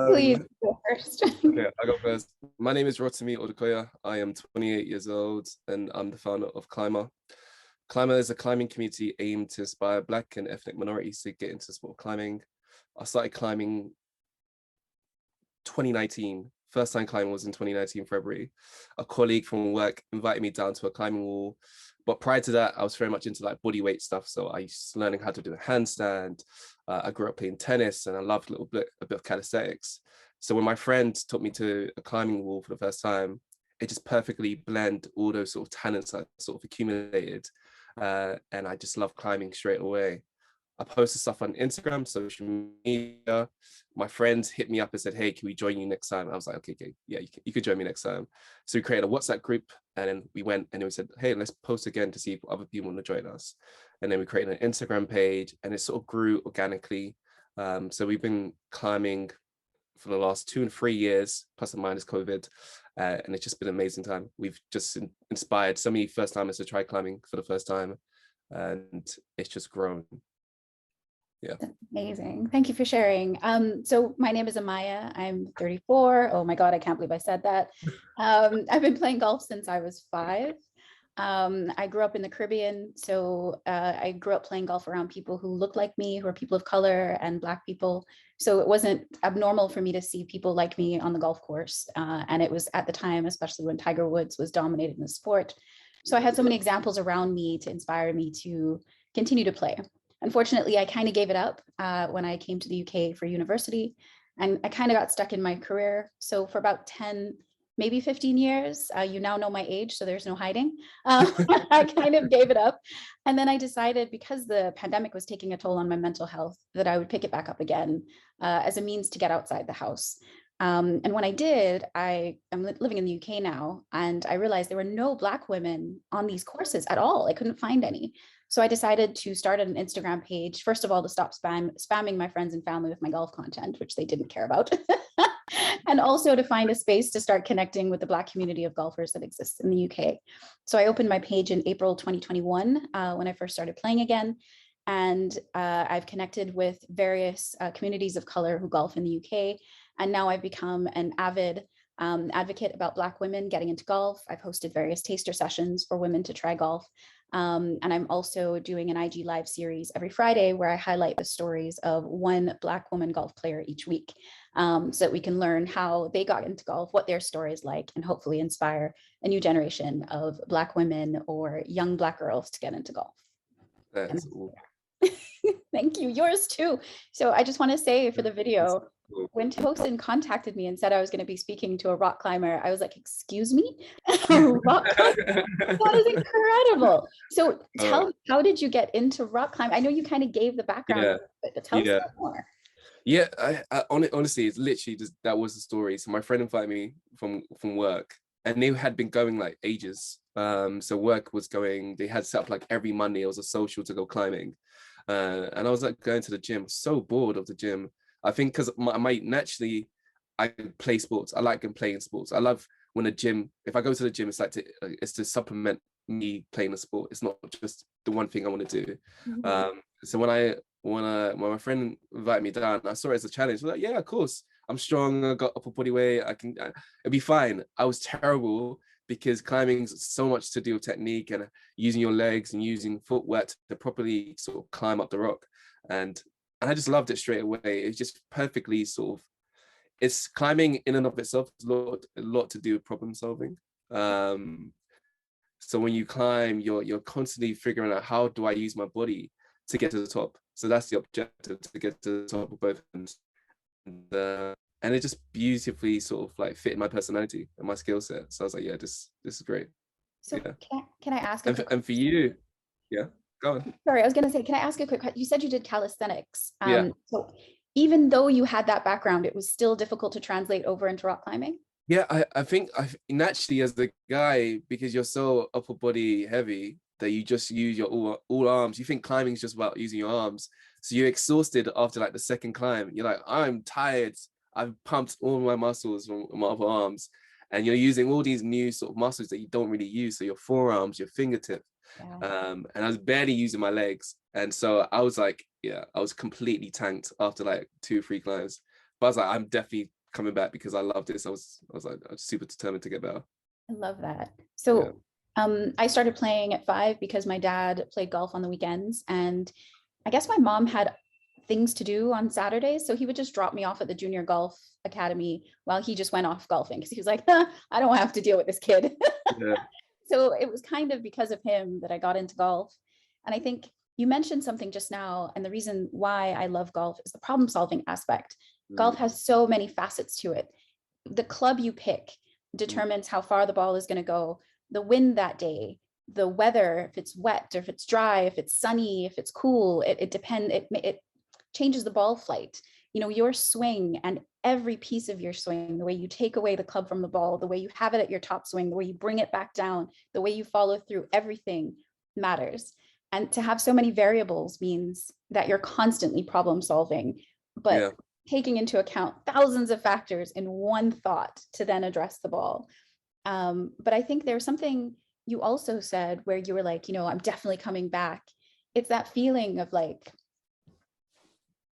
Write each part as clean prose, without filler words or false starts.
Please go first. Okay, I go first. My name is Rotimi and I am 28 years old and I'm the founder of Climber. Climber is a climbing community aimed to inspire Black and ethnic minorities to get into sport climbing. I started climbing 2019. First time climbing was in 2019, February. A colleague from work invited me down to a climbing wall. But prior to that, I was very much into like body weight stuff. So I was learning how to do a handstand. I grew up playing tennis and I loved a bit of calisthenics. So when my friend took me to a climbing wall for the first time, it just perfectly blended all those sort of talents I sort of accumulated. And I just love climbing straight away. I posted stuff on Instagram, social media. My friends hit me up and said, "Hey, can we join you next time?" I was like, okay, yeah, you could join me next time. So we created a WhatsApp group and then we went and we said, "Hey, let's post again to see if other people want to join us." And then we created an Instagram page and it sort of grew organically. So we've been climbing for the last 2 and 3 years, plus or minus COVID. And it's just been an amazing time. We've just inspired so many first timers to try climbing for the first time. And it's just grown. Yeah. That's amazing. Thank you for sharing. So my name is Amaya. I'm 34. Oh my God, I can't believe I said that. I've been playing golf since I was 5. I grew up in the Caribbean, so I grew up playing golf around people who look like me, who are people of color and Black people. So it wasn't abnormal for me to see people like me on the golf course. And it was at the time, especially when Tiger Woods was dominating the sport. So I had so many examples around me to inspire me to continue to play. Unfortunately, I kind of gave it up when I came to the UK for university, and I kind of got stuck in my career. So for about 10, maybe 15 years, you now know my age, so there's no hiding. I kind of gave it up. And then I decided, because the pandemic was taking a toll on my mental health, that I would pick it back up again as a means to get outside the house. And when I did, I'm living in the UK now, and I realized there were no Black women on these courses at all. I couldn't find any. So I decided to start an Instagram page, first of all, to stop spamming my friends and family with my golf content, which they didn't care about. And also to find a space to start connecting with the Black community of golfers that exists in the UK. So I opened my page in April 2021 when I first started playing again. And I've connected with various communities of color who golf in the UK. And now I've become an avid advocate about Black women getting into golf. I've hosted various taster sessions for women to try golf. And I'm also doing an IG Live series every Friday where I highlight the stories of one Black woman golf player each week, so that we can learn how they got into golf, what their story is like, and hopefully inspire a new generation of Black women or young Black girls to get into golf. That's cool. Thank you. Yours too. So I just want to say for the video, when Tosin contacted me and said I was going to be speaking to a rock climber, I was like, excuse me? Rock climber? That is incredible. So tell me, how did you get into rock climbing? I know you kind of gave the background, but tell us more. Yeah, honestly, it's literally just, that was the story. So my friend invited me from work and they had been going like ages. So work was going, they had set up like every Monday, it was a social to go climbing. And I was like going to the gym, so bored of the gym. I think because naturally, I play sports. I like playing sports. I love when a gym, if I go to the gym, it's like it's to supplement me playing a sport. It's not just the one thing I want to do. Mm-hmm. So when my friend invited me down, I saw it as a challenge. I was like, yeah, of course. I'm strong. I got upper body weight. It'll be fine. I was terrible because climbing's so much to do with technique and using your legs and using footwork to properly sort of climb up the rock. And I just loved it straight away. It's just perfectly sort of, it's climbing in and of itself, a lot to do with problem solving. So when you climb, you're constantly figuring out, how do I use my body to get to the top? So that's the objective, to get to the top of both ends. And it just beautifully sort of like fit my personality and my skill set. So I was like, yeah, this is great. So yeah. Can I ask and for you, yeah, go on. Sorry, I was gonna say, can I ask a quick question? You said you did calisthenics. Yeah. So even though you had that background, it was still difficult to translate over into rock climbing? Yeah, I think naturally as the guy, because you're so upper body heavy that you just use your all arms. You think climbing is just about using your arms. So you're exhausted after like the second climb. You're like, I'm tired. I've pumped all my muscles from my other arms, and you're using all these new sort of muscles that you don't really use. So your forearms, your fingertips, and I was barely using my legs. And so I was like, yeah, I was completely tanked after like 2 or 3 climbs. But I was like, I'm definitely coming back because I loved this. I was super determined to get better. I love that. Yeah. So I started playing at 5 because my dad played golf on the weekends, and I guess my mom had things to do on Saturdays, so he would just drop me off at the junior golf academy while he just went off golfing because he was like, I don't have to deal with this kid. Yeah. So it was kind of because of him that I got into golf. And I think you mentioned something just now, and the reason why I love golf is the problem solving aspect. Golf has so many facets to it. The club you pick determines how far the ball is going to go, the wind that day, the weather, if it's wet or if it's dry, if it's sunny, if it's cool, it depends. It changes the ball flight. You know, your swing and every piece of your swing, the way you take away the club from the ball, the way you have it at your top swing, the way you bring it back down, the way you follow through, everything matters. And to have so many variables means that you're constantly problem solving, but taking into account thousands of factors in one thought to then address the ball. But I think there's something you also said where you were like, you know, I'm definitely coming back. It's that feeling of like,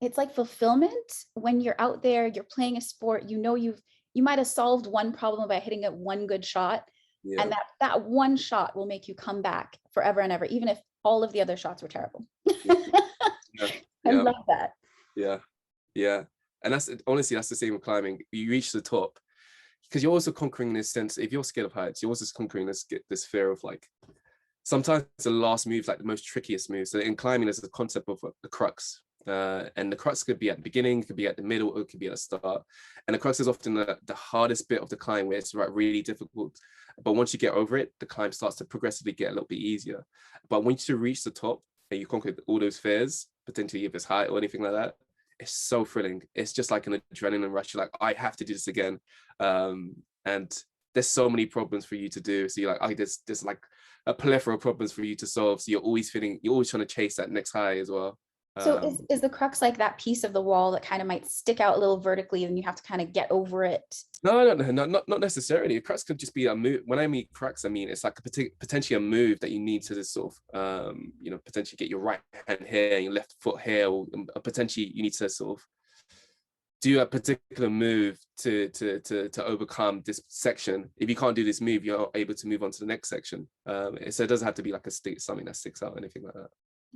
it's like fulfillment when you're out there, you're playing a sport, you know, you might have solved one problem by hitting it one good shot. Yeah. And that one shot will make you come back forever and ever, even if all of the other shots were terrible. Yeah. I love that. Yeah. Yeah. And that's honestly, that's the same with climbing. You reach the top because you're also conquering this sense. If you're scared of heights, you're also conquering this fear of like, sometimes the last move, like the most trickiest move. So in climbing, there's the concept of the crux. And the crux could be at the beginning, could be at the middle, or it could be at the start. And the crux is often the hardest bit of the climb where it's really difficult. But once you get over it, the climb starts to progressively get a little bit easier. But once you reach the top and you conquer all those fears, potentially if it's height or anything like that, it's so thrilling. It's just like an adrenaline rush. You're like, I have to do this again. And there's so many problems for you to do. So you're like, there's like a plethora of problems for you to solve. So you're always trying to chase that next high as well. So is the crux like that piece of the wall that kind of might stick out a little vertically and you have to kind of get over it? No, not necessarily. A crux could just be a move. When I mean crux, I mean it's like potentially a move that you need to just sort of, potentially get your right hand here and your left foot here, or potentially you need to sort of do a particular move to overcome this section. If you can't do this move, you're not able to move on to the next section. So it doesn't have to be like something that sticks out or anything like that.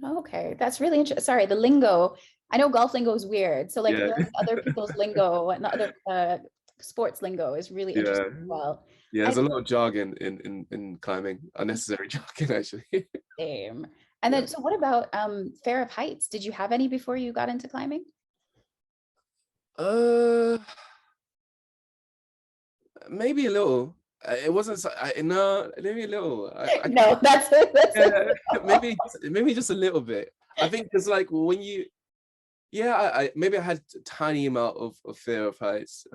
Okay, that's really interesting. Sorry, the lingo. I know golf lingo is weird. So like learning other people's lingo and other sports lingo is really interesting as well. Yeah, there's a lot of jargon in climbing, unnecessary jargon actually. Same. And then, so what about fear of heights? Did you have any before you got into climbing? Maybe a little. It wasn't. No, maybe a little. No, that's maybe just a little bit. I think because like when you, I maybe I had a tiny amount of fear of heights,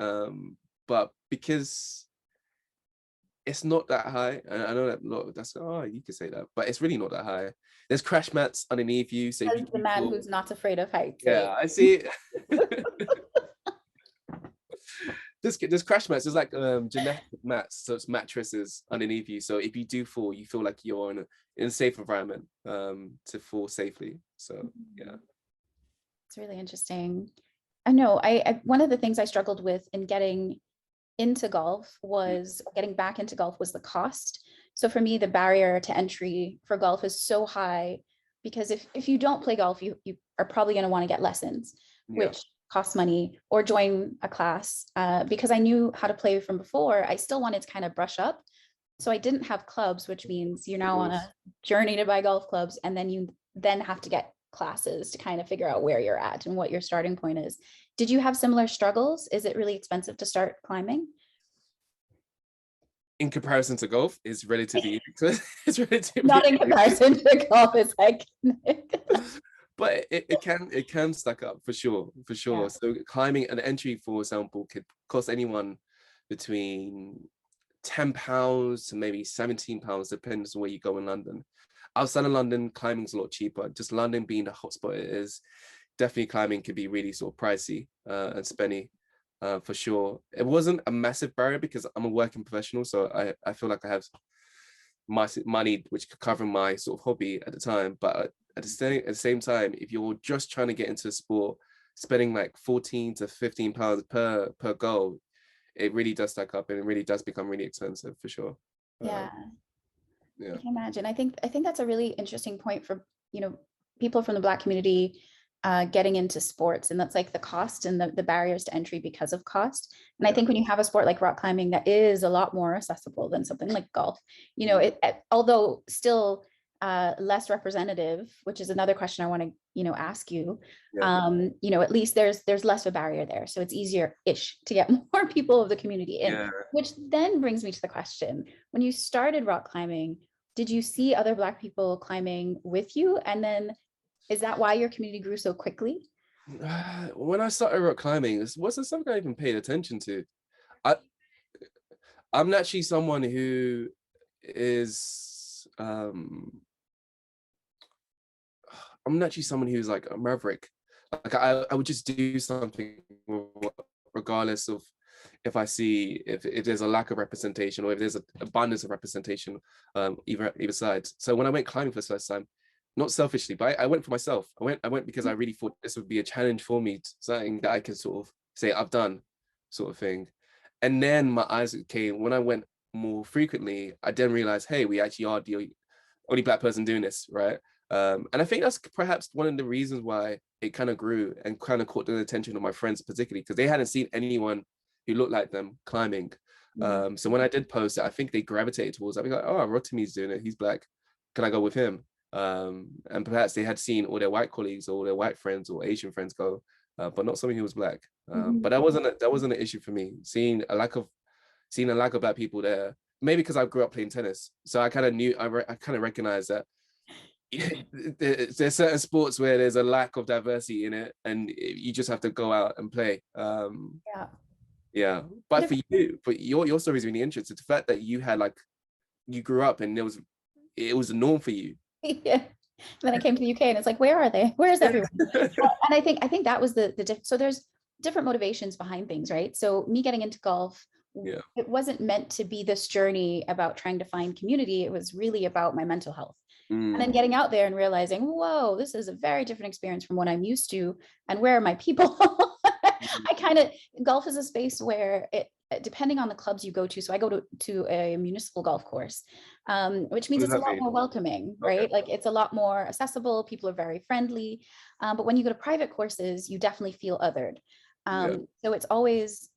but because it's not that high, and I know that you could say that, but it's really not that high. There's crash mats underneath you, so the man who's not afraid of heights. Yeah, I see. There's crash mats. There's like genetic mats, so it's mattresses underneath you. So if you do fall, you feel like you're in a safe environment to fall safely. So yeah, it's really interesting. I know. I one of the things I struggled with in getting into golf was getting back into golf was the cost. So for me, the barrier to entry for golf is so high because if you don't play golf, you are probably going to want to get lessons, which cost money, or join a class. Because I knew how to play from before, I still wanted to kind of brush up. So I didn't have clubs, which means you're now on a journey to buy golf clubs, and then you then have to get classes to kind of figure out where you're at and what your starting point is. Did you have similar struggles? Is it really expensive to start climbing? In comparison to golf, it's relatively it's relatively not in comparison to golf. It's like but it can stack up for sure. Yeah. So climbing an entry, for example, could cost anyone between £10 to maybe £17, depends on where you go in London. Outside of London, climbing's a lot cheaper. Just London being the hotspot it is, definitely climbing can be really sort of pricey and spenny. For sure. It wasn't a massive barrier because I'm a working professional, so I feel like I have my money which could cover my sort of hobby at the time. But at the same time, if you're just trying to get into a sport, spending like 14 to 15 pounds per goal, it really does stack up and it really does become really expensive for sure. Yeah, Yeah. I can imagine. I think that's a really interesting point for, you know, people from the Black community getting into sports, and that's like the cost and the barriers to entry because of cost. And I Yeah. think when you have a sport like rock climbing that is a lot more accessible than something like golf, you know, although still less representative, which is another question I want to, you know, ask you. Yeah. You know, at least there's less of a barrier there, so it's easier-ish to get more people of the community in. Yeah. Which then brings me to the question: when you started rock climbing, did you see other Black people climbing with you? And then is that why your community grew so quickly? When I started rock climbing, this wasn't something I even paid attention to. I I'm naturally someone who is I'm naturally someone who's like a maverick. Like I would just do something regardless of if I see if there's a lack of representation or if there's an abundance of representation, either side. So when I went climbing for the first time, not selfishly, but I went for myself. I went because I really thought this would be a challenge for me, something that I can sort of say I've done, sort of thing. And then my eyes came when I went more frequently. I then realized, hey, we actually are the only Black person doing this, right? And I think that's perhaps one of the reasons why it kind of grew and kind of caught the attention of my friends, particularly because they hadn't seen anyone who looked like them climbing. So when I did post it, I think they gravitated towards it. I was like, oh, Rotimi's doing it. He's Black. Can I go with him? And perhaps they had seen all their white colleagues or their white friends or Asian friends go, but not somebody who was Black. But that wasn't an issue for me. Seeing a lack of Black people there, maybe because I grew up playing tennis, so I kind of knew I kind of recognized that there's certain sports where there's a lack of diversity in it, and you just have to go out and play. Yeah. Yeah, but for you, your story is really interesting. The fact that you had like you grew up and it was a norm for you. Yeah. Then I came to the UK and it's like, where are they? Where's everyone? And I think that was the so there's different motivations behind things, right? So me getting into golf, Yeah. it wasn't meant to be this journey about trying to find community. It was really about my mental health. And then getting out there and realizing, whoa, this is a very different experience from what I'm used to. And where are my people? Golf is a space where depending on the clubs you go to. So I go to a municipal golf course, which What means does it's a that lot mean? more welcoming, Okay. right? Like it's a lot more accessible. People are very friendly. But when you go to private courses, you definitely feel othered. Yeah. So it's always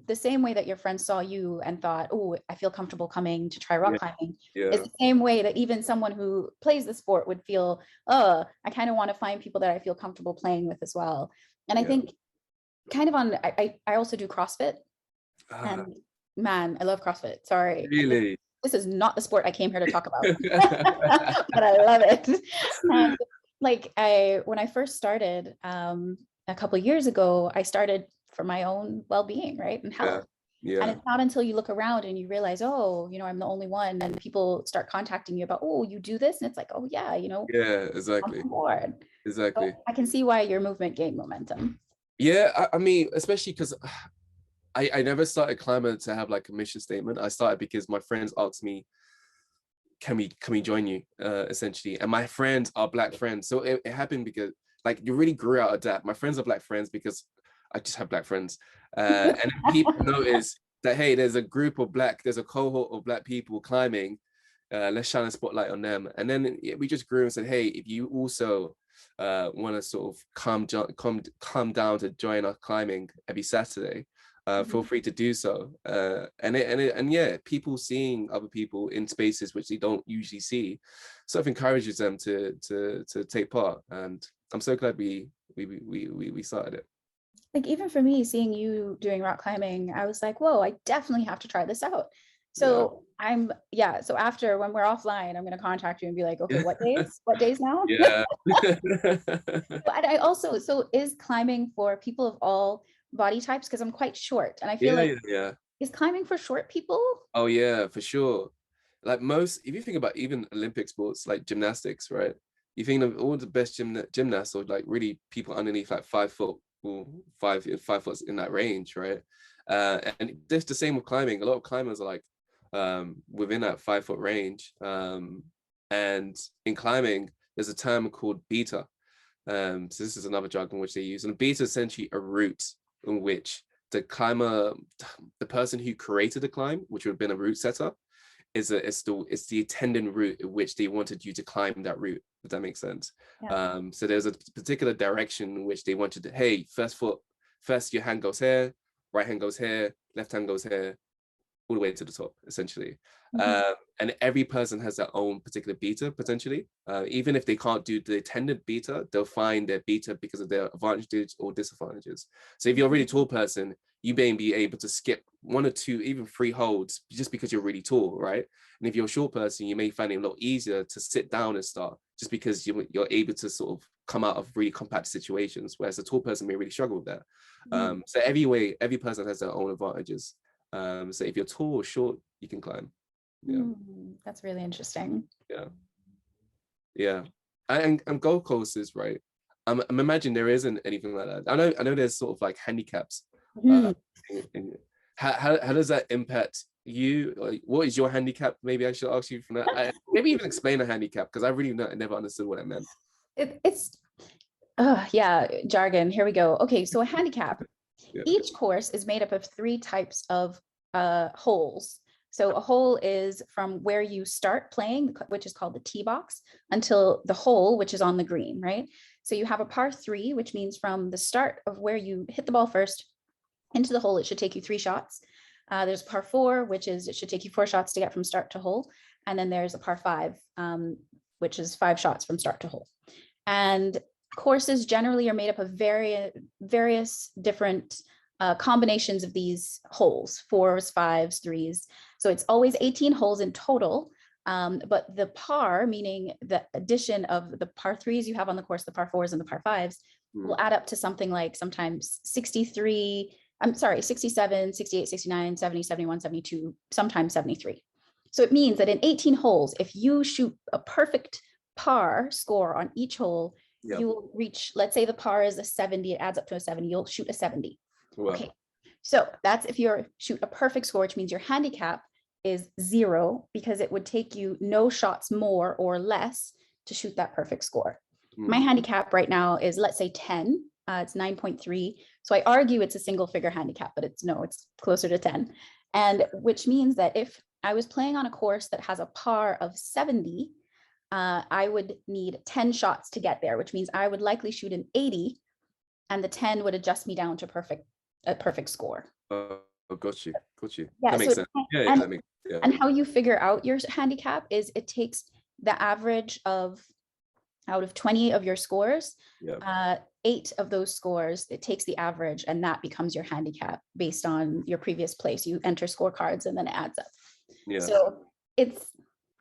the same way that your friends saw you and thought, oh, I feel comfortable coming to try rock Yeah. climbing, is Yeah. the same way that even someone who plays the sport would feel, oh, I kind of want to find people that I feel comfortable playing with as well. And I Yeah. think kind of on, I also do CrossFit, and man, I love CrossFit. Sorry. Really? This is not the sport I came here to talk about, but I love it. And like when I first started a couple of years ago, I started for my own well-being, right, and Yeah. health. And Yeah. it's not until you look around and you realize, oh, you know, I'm the only one, and people start contacting you about, oh, you do this, and it's like, oh yeah, you know, Yeah. I'm Exactly. on board. So Exactly. I can see why your movement gained momentum. Yeah. I mean, especially because I never started climbing to have like a mission statement. I started because my friends asked me, can we join you, essentially, and my friends are Black friends, so it happened because like you really grew out of that. My friends are Black friends because I just have Black friends, and then people notice that, hey, there's a cohort of Black people climbing, let's shine a spotlight on them. And then we just grew and said, hey, if you also want to sort of come down to join our climbing every Saturday, feel free to do so. And yeah, people seeing other people in spaces which they don't usually see, sort of encourages them to take part. And I'm so glad we started it. Like even for me, seeing you doing rock climbing, I was like, whoa, I definitely have to try this out. Yeah. So yeah. So after when we're offline, I'm going to contact you and be like, okay, what days? What days now? Yeah. But I also, so is climbing for people of all body types? Because I'm quite short, and I feel Yeah, like, yeah, yeah. is climbing for short people? Oh yeah, for sure. Like most, if you think about even Olympic sports like gymnastics, right? You think of all the best gymnasts or like really people underneath like 5 foot or 5 foot in that range, right? And it's the same with climbing. A lot of climbers are like within that 5 foot range. And in climbing, there's a term called beta. So this is another jargon which they use. And beta is essentially a route in which the climber, the person who created the climb, which would have been a route setter, it's the attendant route in which they wanted you to climb that route, if that makes sense. Yeah. So there's a particular direction in which they wanted to, hey, first your hand goes here, right hand goes here, left hand goes here, all the way to the top, essentially. And every person has their own particular beta, potentially. Even if they can't do the attendant beta, they'll find their beta because of their advantages or disadvantages. So if you're a really tall person, you may be able to skip 1 or 2, even 3 holds just because you're really tall, right? And if you're a short person, you may find it a lot easier to sit down and start just because you're able to sort of come out of really compact situations, whereas a tall person may really struggle with that. So every person has their own advantages. So if you're tall or short, you can climb. Yeah. That's really interesting. Yeah. And golf courses, right? I'm imagining there isn't anything like that. I know there's sort of like handicaps. How does that impact you? Like, what is your handicap? Maybe I should ask you from that. Maybe even explain a handicap, because I really never understood what it meant. It's jargon. Here we go. Okay, so a handicap. Each course is made up of 3 types of holes. So a hole is from where you start playing, which is called the tee box, until the hole, which is on the green, right? So you have a par 3, which means from the start of where you hit the ball first into the hole, it should take you 3 shots. There's par 4, which is it should take you 4 shots to get from start to hole. And then there's a par 5, which is 5 shots from start to hole. And courses generally are made up of various different combinations of these holes, 4s, 5s, 3s. So it's always 18 holes in total. But the par, meaning the addition of the par 3s you have on the course, the par 4s and the par 5s, will add up to something like sometimes 67, 68, 69, 70, 71, 72, sometimes 73. So it means that in 18 holes, if you shoot a perfect par score on each hole, you will reach, let's say the par is a 70, it adds up to a 70, you'll shoot a 70. Wow. Okay, so that's if you shoot a perfect score, which means your handicap is 0, because it would take you no shots more or less to shoot that perfect score. My handicap right now is, let's say 10, it's 9.3. So I argue it's a single figure handicap, but it's closer to 10. And which means that if I was playing on a course that has a par of 70, I would need 10 shots to get there, which means I would likely shoot an 80, and the 10 would adjust me down to a perfect score. Oh, got you. Yeah, that makes sense. And how you figure out your handicap is it takes the average out of 20 of your scores, 8 of those scores, it takes the average, and that becomes your handicap based on your previous place. You enter scorecards and then it adds up. So it's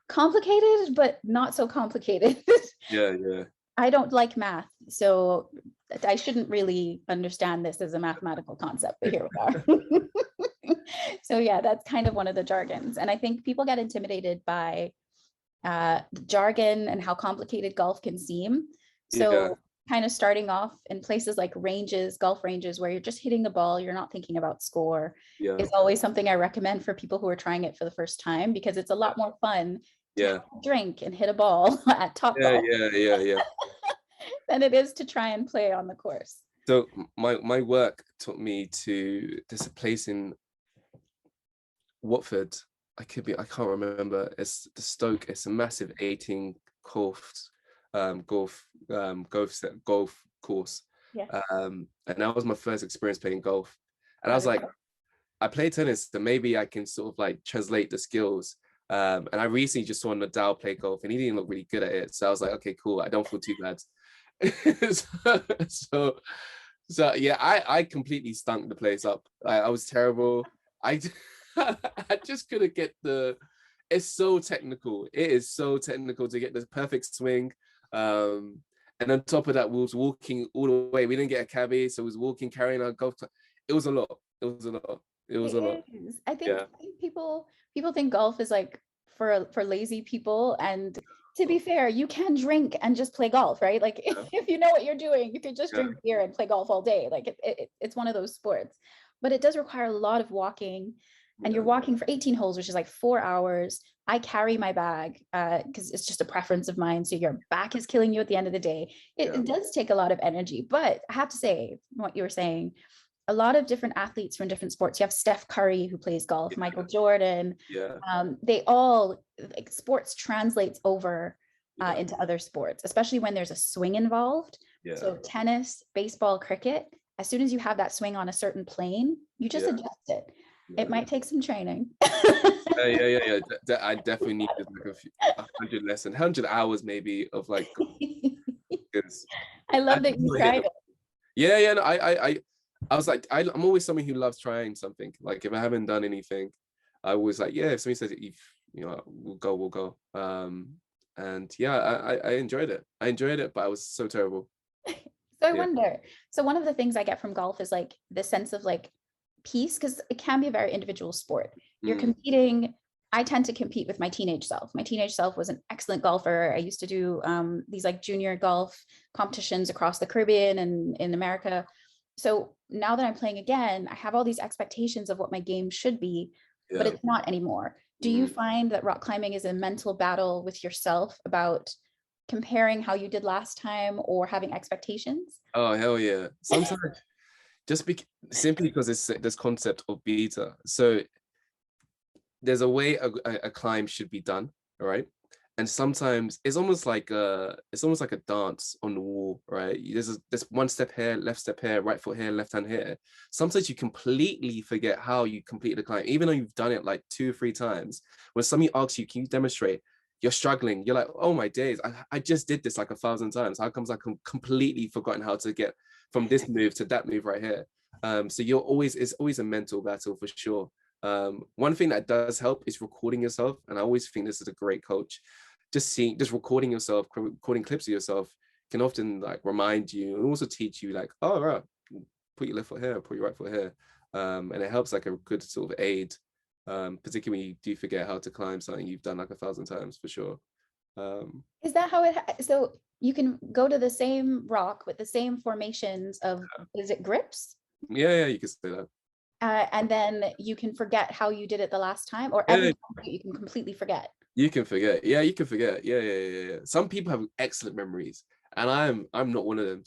complicated, but not so complicated. I don't like math, so I shouldn't really understand this as a mathematical concept, but here we are. So yeah, that's kind of one of the jargons. And I think people get intimidated by the jargon and how complicated golf can seem. So kind of starting off in places like golf ranges, where you're just hitting the ball, you're not thinking about score, is always something I recommend for people who are trying it for the first time, because it's a lot more fun to drink and hit a ball at Topgolf than it is to try and play on the course. So my work took me to this place in Watford. I can't remember. It's the Stoke. It's a massive 18 golf course. And that was my first experience playing golf. And I was like, I play tennis, so maybe I can sort of like translate the skills. And I recently just saw Nadal play golf, and he didn't look really good at it. So I was like, okay, cool. I don't feel too bad. so yeah, I completely stunk the place up. I was terrible. I just couldn't get it's so technical. It is so technical to get the perfect swing. And on top of that, we was walking all the way. We didn't get a cabbie, so we was walking, carrying our golf. It was a lot. I think people think golf is like for lazy people, and to be fair, you can drink and just play golf, right? Like if you know what you're doing, you could just drink beer and play golf all day. Like it's one of those sports, but it does require a lot of walking, and you're walking for 18 holes, which is like 4 hours. I carry my bag because it's just a preference of mine. So your back is killing you at the end of the day. It does take a lot of energy, but I have to say, what you were saying, a lot of different athletes from different sports. You have Steph Curry who plays golf, Michael Jordan. Yeah. They all, like, sports translates over Yeah. into other sports, especially when there's a swing involved. Yeah. So tennis, baseball, cricket, as soon as you have that swing on a certain plane, you just Yeah. adjust it. Yeah. It might take some training. Yeah. I definitely needed like 100 hours maybe of like, because I love that you tried it. yeah. No, I was like, I'm always someone who loves trying something. Like if I haven't done anything, I was like, yeah, if somebody says, if you know, we'll go. And yeah, I enjoyed it. I enjoyed it, but I was so terrible. So I wonder, so one of the things I get from golf is like the sense of like peace, because it can be a very individual sport. You're competing. I tend to compete with my teenage self. My teenage self was an excellent golfer. I used to do these like junior golf competitions across the Caribbean and in America. So now that I'm playing again, I have all these expectations of what my game should be, but it's not anymore. Do you find that rock climbing is a mental battle with yourself about comparing how you did last time or having expectations? Oh hell yeah! Sometimes simply because it's this concept of beta. So there's a way a climb should be done, all right? And sometimes it's almost like a dance on the wall, right? There's one step here, left step here, right foot here, left hand here. Sometimes you completely forget how you completed the climb, even though you've done it like 2 or 3 times. When somebody asks you, can you demonstrate? You're struggling. You're like, oh my days, I just did this like 1,000 times. How comes I completely forgotten how to get from this move to that move right here? So it's always a mental battle for sure. One thing that does help is recording yourself, and I always think this is a great coach. Just recording yourself, recording clips of yourself can often like remind you and also teach you like, oh right, put your left foot here, put your right foot here, and it helps like a good sort of aid, particularly when you do forget how to climb something you've done like 1,000 times for sure. Is that how so you can go to the same rock with the same formations of, is it grips? Yeah, you can say that. And then you can forget how you did it the last time, or every time you can completely forget. You can forget. Yeah, you can forget. Yeah. Some people have excellent memories, and I'm not one of them.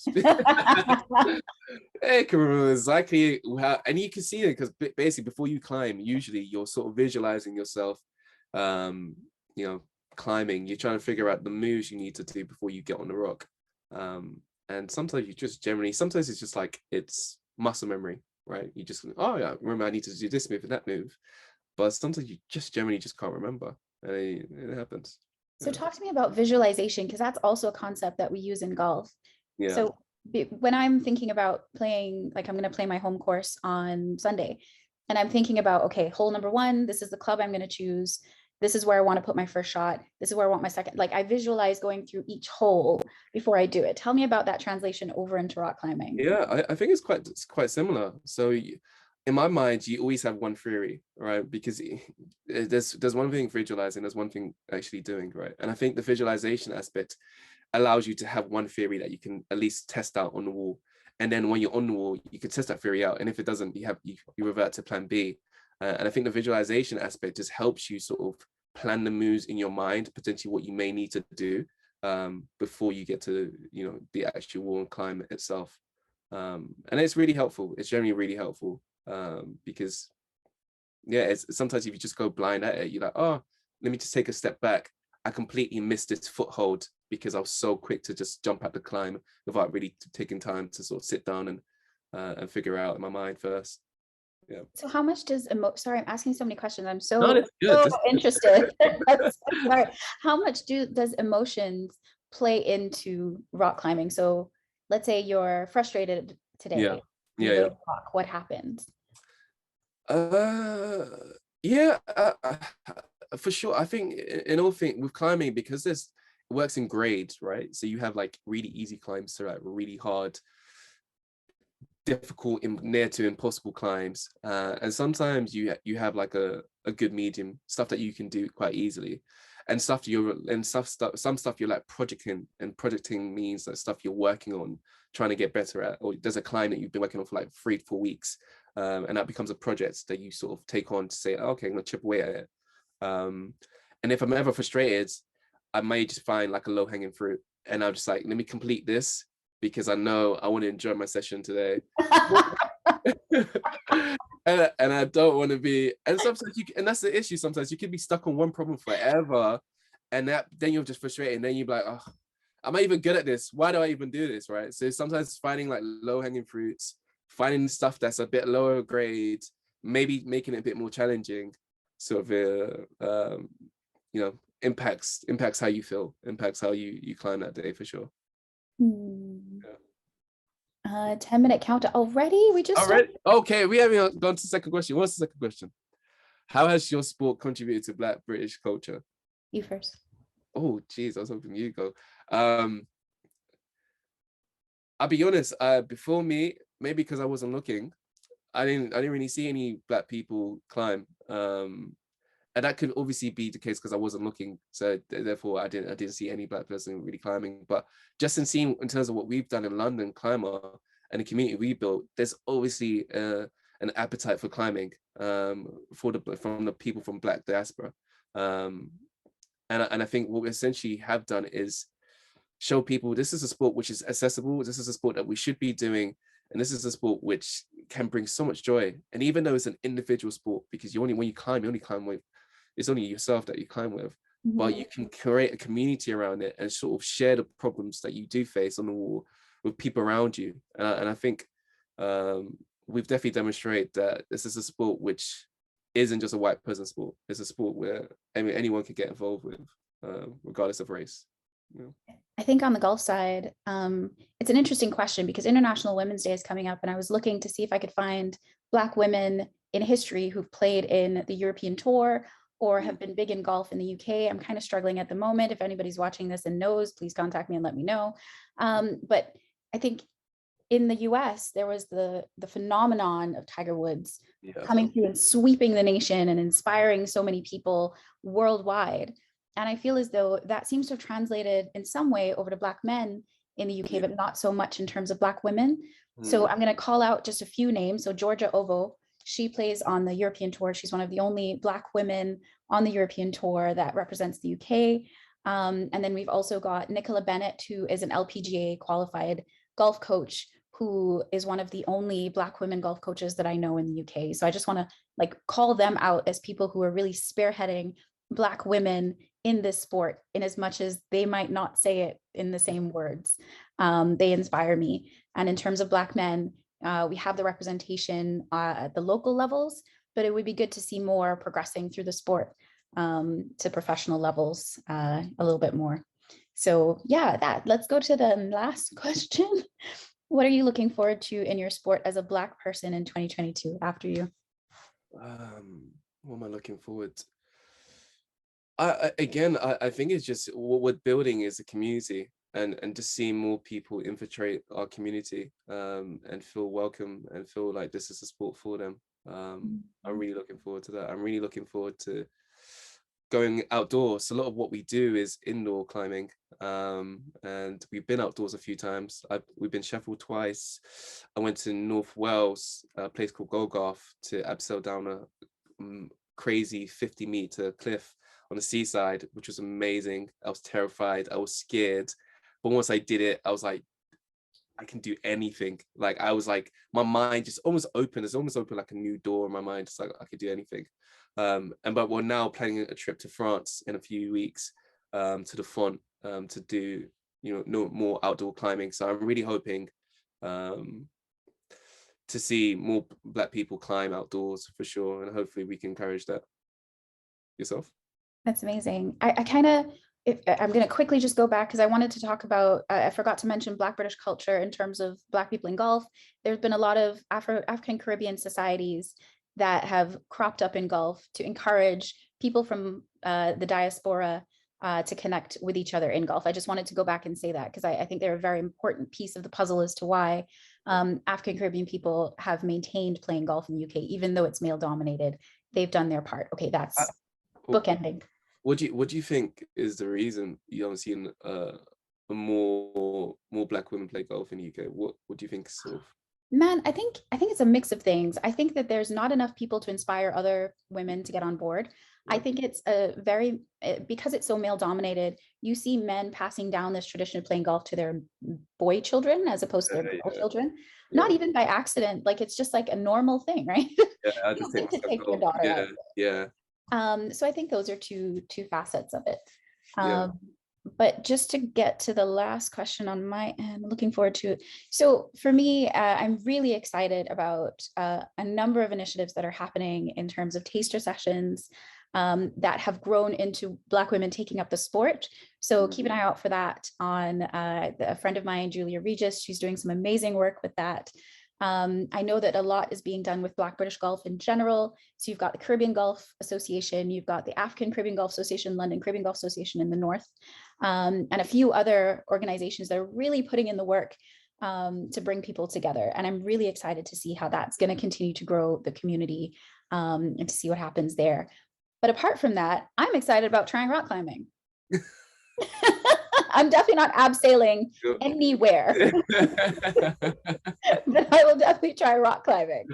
I can remember exactly how, and you can see it because basically before you climb, usually you're sort of visualizing yourself, you know, climbing. You're trying to figure out the moves you need to do before you get on the rock. And sometimes you just generally, sometimes it's just like it's muscle memory, right? You just, oh yeah, remember I need to do this move and that move, but sometimes you just generally just can't remember. And it happens. So talk to me about visualization, because that's also a concept that we use in golf. Yeah. So when I'm thinking about playing, like I'm going to play my home course on Sunday, and I'm thinking about, okay, hole number 1, this is the club I'm going to choose. This is where I want to put my first shot. This is where I want my second. Like I visualize going through each hole before I do it. Tell me about that translation over into rock climbing. Yeah, I think it's quite similar. So in my mind, you always have one theory, right? Because there's one thing visualizing, there's one thing actually doing, right? And I think the visualization aspect allows you to have one theory that you can at least test out on the wall. And then when you're on the wall, you can test that theory out. And if it doesn't, you revert to plan B. And I think the visualization aspect just helps you sort of plan the moves in your mind, potentially what you may need to do before you get to, you know, the actual wall and climb itself. And it's really helpful. It's generally really helpful because yeah, it's sometimes if you just go blind at it, you're like, oh, let me just take a step back. I completely missed this foothold because I was so quick to just jump at the climb without really taking time to sort of sit down and figure out in my mind first. Yeah. So how much does sorry, I'm asking so many questions. I'm No, so, that's good. interested. Sorry. How much does emotions play into rock climbing? So let's say you're frustrated today. You go to rock, what happens? Yeah, for sure. I think in all things with climbing, because it works in grades, right? So you have like really easy climbs to like really hard, difficult, near to impossible climbs, and sometimes you have like a good medium stuff that you can do quite easily, and some stuff you're like projecting, and projecting means that stuff you're working on, trying to get better at, or there's a climb that you've been working on for like 3-4 weeks, and that becomes a project that you sort of take on to say, okay, I'm gonna chip away at it. And if I'm ever frustrated, I may just find like a low-hanging fruit, and I'm just like, let me complete this because I know I want to enjoy my session today. And I don't want to be, and sometimes and that's the issue. Sometimes you can be stuck on one problem forever, and then you're just frustrated, and then you're like, oh, am I even good at this? Why do I even do this? Right? So sometimes finding like low-hanging fruits, finding stuff that's a bit lower grade, maybe making it a bit more challenging, sort of impacts how you feel, impacts how you climb that day for sure. Yeah. 10-minute count already. We just All right. Okay, we haven't gone to the second question. What's the second question? How has your sport contributed to Black British culture? You first. Oh, geez, I was hoping you go. I'll be honest. Before me, maybe because I wasn't looking, I didn't really see any Black people climb. And that could obviously be the case because I wasn't looking. So therefore, I didn't see any Black person really climbing. But just in seeing, in terms of what we've done in London, Climber, and the community we built, there's obviously an appetite for climbing from the people from Black diaspora. And I think what we essentially have done is show people this is a sport which is accessible. This is a sport that we should be doing. And this is a sport which can bring so much joy. And even though it's an individual sport, because when you climb with, it's only yourself that you climb with, but you can create a community around it and sort of share the problems that you do face on the wall with people around you. And I think we've definitely demonstrated that this is a sport which isn't just a white person sport. It's a sport where anyone can get involved with, regardless of race. Yeah. I think on the golf side, it's an interesting question because International Women's Day is coming up, and I was looking to see if I could find Black women in history who've played in the European Tour or have been big in golf in the UK. I'm kind of struggling at the moment. If anybody's watching this and knows, please contact me and let me know. But I think in the US, there was the phenomenon of Tiger Woods coming through and sweeping the nation and inspiring so many people worldwide. And I feel as though that seems to have translated in some way over to Black men in the UK, but not so much in terms of Black women. So I'm going to call out just a few names. So Georgia Ovo, she plays on the European Tour. She's one of the only Black women on the European Tour that represents the UK. And then we've also got Nicola Bennett, who is an LPGA qualified golf coach, who is one of the only Black women golf coaches that I know in the UK. So I just want to call them out as people who are really spearheading Black women in this sport, in as much as they might not say it in the same words. They inspire me. And in terms of Black men, we have the representation at the local levels, but it would be good to see more progressing through the sport to professional levels a little bit more. So yeah, let's go to the last question. What are you looking forward to in your sport as a Black person in 2022 after you? What am I looking forward to? I think it's just what we're building is a community, and just seeing more people infiltrate our community and feel welcome and feel like this is a sport for them. I'm really looking forward to that. I'm really looking forward to going outdoors. A lot of what we do is indoor climbing, and we've been outdoors a few times. We've been Sheffield twice. I went to North Wales, a place called Golgarth, to abseil down a crazy 50-meter cliff on the seaside, which was amazing. I was terrified. I was scared. But once I did it, I was like, I can do anything. Like, I was like, my mind just almost opened. It's almost opened like a new door in my mind. It's like, I could do anything. But we're now planning a trip to France in a few weeks, to the Font, to do, no more outdoor climbing. So I'm really hoping to see more Black people climb outdoors for sure. And hopefully we can encourage that. Yourself? That's amazing. I'm going to quickly just go back because I wanted to talk about, I forgot to mention Black British culture in terms of Black people in golf. There's been a lot of African Caribbean societies that have cropped up in golf to encourage people from the diaspora to connect with each other in golf. I just wanted to go back and say that because I think they're a very important piece of the puzzle as to why African Caribbean people have maintained playing golf in the UK, even though it's male dominated. They've done their part. Okay, that's bookending. What do you think is the reason you haven't seen more Black women play golf in the UK? What do you think sort of? Man, I think it's a mix of things. I think that there's not enough people to inspire other women to get on board. I think it's a very, because it's so male dominated, you see men passing down this tradition of playing golf to their boy children as opposed to their girl Yeah, children, not yeah, even by accident. Like it's just like a normal thing, right? yeah. I You just don't take get to myself take your golf. daughter Yeah, out. yeah, So I think those are two facets of it. yeah. Um, but just to get to the last question on my end, looking forward to it. So for me, I'm really excited about a number of initiatives that are happening in terms of taster sessions that have grown into Black women taking up the sport. So keep an eye out for that on a friend of mine, Julia Regis. She's doing some amazing work with that. I know that a lot is being done with Black British golf in general. So you've got the Caribbean Golf Association, you've got the African Caribbean Golf Association, London Caribbean Golf Association in the north, and a few other organizations that are really putting in the work to bring people together. And I'm really excited to see how that's going to continue to grow the community and to see what happens there. But apart from that, I'm excited about trying rock climbing. I'm definitely not abseiling anywhere, but I will definitely try rock climbing.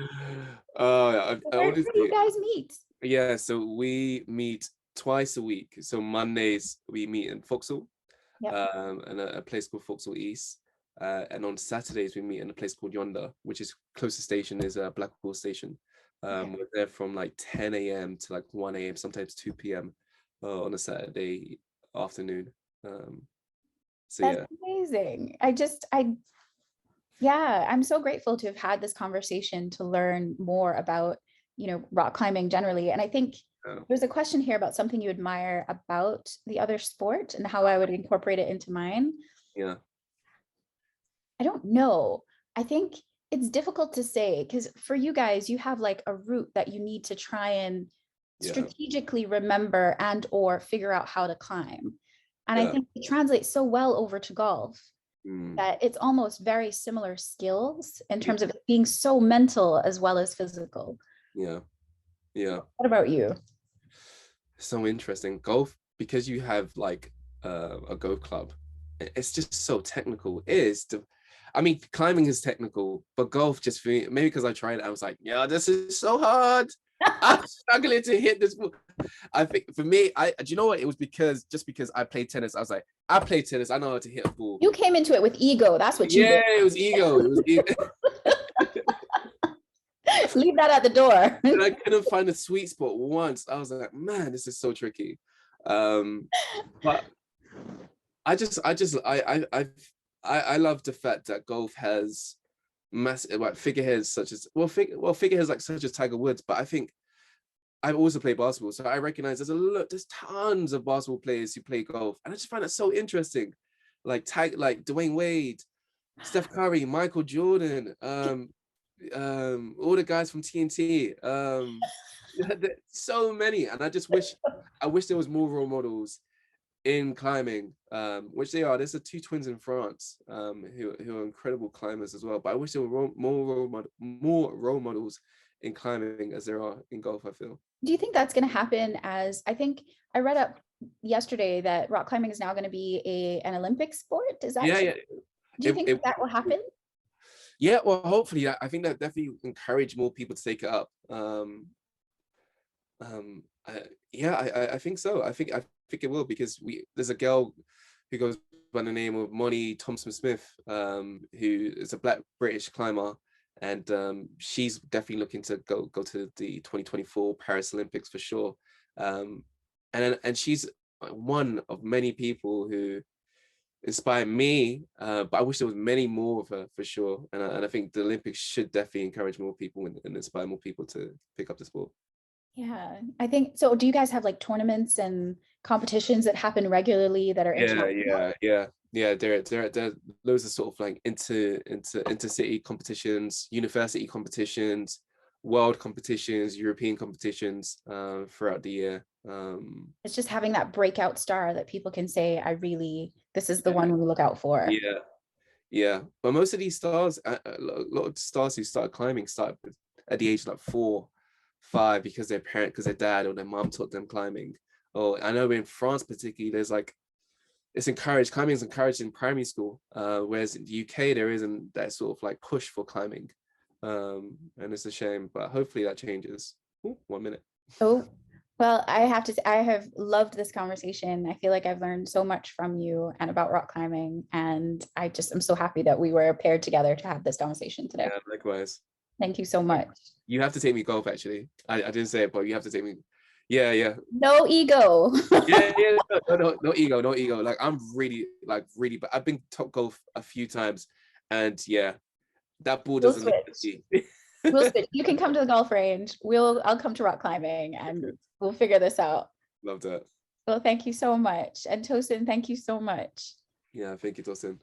Where do you Honestly, guys meet? yeah. So we meet twice a week. So Mondays we meet in Vauxhall, Yep. and a place called Vauxhall East. And on Saturdays we meet in a place called Yonder, which is closest station is Blackpool Station. Okay. We're there from like 10 a.m. to like 1 a.m. sometimes 2 p.m. On a Saturday afternoon. So That's yeah. amazing. I'm so grateful to have had this conversation to learn more about, rock climbing generally. And I think there's a question here about something you admire about the other sport and how I would incorporate it into mine. Yeah. I don't know. I think it's difficult to say because for you guys, you have like a route that you need to try and Yeah. strategically remember and or figure out how to climb. And I Yeah. think it translates so well over to golf Mm. that it's almost very similar skills in Yeah. terms of it being so mental as well as physical. Yeah. Yeah. What about you? So interesting. Golf, because you have like a golf club, it's just so technical. It is I mean, climbing is technical, but golf just for me, maybe because I tried it, I was like, yeah, this is so hard. I'm struggling to hit this ball. I think for me, do you know what? It was because I played tennis. I was like, I play tennis. I know how to hit a ball. You came into it with ego. That's what you Yeah, did. it was ego. It was ego. Leave that at the door. And I couldn't find a sweet spot once. I was like, man, this is so tricky. But I love the fact that golf has massive like figureheads such as figureheads like such as Tiger Woods. But I think I've also played basketball, so I recognize there's tons of basketball players who play golf, and I just find that so interesting. Like Dwayne Wade, Steph Curry, Michael Jordan, all the guys from TNT, so many, and I wish there was more role models in climbing, which they are. There's the two twins in France, who are incredible climbers as well. But I wish there were more role models in climbing as there are in golf, I feel. Do you think that's going to happen as I think I read up yesterday that rock climbing is now going to be an Olympic sport? Is that Yeah, true? yeah. Do you think that will happen? Yeah, well, hopefully, I think that definitely encourage more people to take it up. I think so. I think it will, because there's a girl who goes by the name of Molly Thompson Smith, who is a Black British climber, and she's definitely looking to go to the 2024 Paris Olympics for sure. And she's one of many people who inspire me, but I wish there was many more of her for sure. And I think the Olympics should definitely encourage more people and inspire more people to pick up the sport. Yeah, I think so. Do you guys have like tournaments and competitions that happen regularly that are Yeah, international? yeah. There are loads of sort of like intercity competitions, university competitions, world competitions, European competitions, throughout the year. It's just having that breakout star that people can say, this is the one we look out for. Yeah, yeah. But most of these stars, a lot of stars who started climbing started at the age of like 4, 5, because because their dad or their mom taught them climbing. Oh, I know in France particularly, there's like climbing is encouraged in primary school, whereas in the UK there isn't that sort of like push for climbing, and it's a shame, but hopefully that changes. Ooh, 1 minute. Oh, Well, I have to say, I have loved this conversation. I feel like I've learned so much from you and about rock climbing. And I just am so happy that we were paired together to have this conversation today. Yeah, likewise. Thank you so much. You have to take me golf, actually. I didn't say it, but you have to take me. Yeah, yeah. No ego. Yeah, yeah. No ego, no ego. Like I'm really, but I've been top golf a few times, and yeah, that ball We'll doesn't look switch. easy. We'll switch. You can come to the golf range. I'll come to rock climbing and we'll figure this out. Love that. Well, thank you so much. And Tosin, thank you so much. Yeah, thank you, Dawson.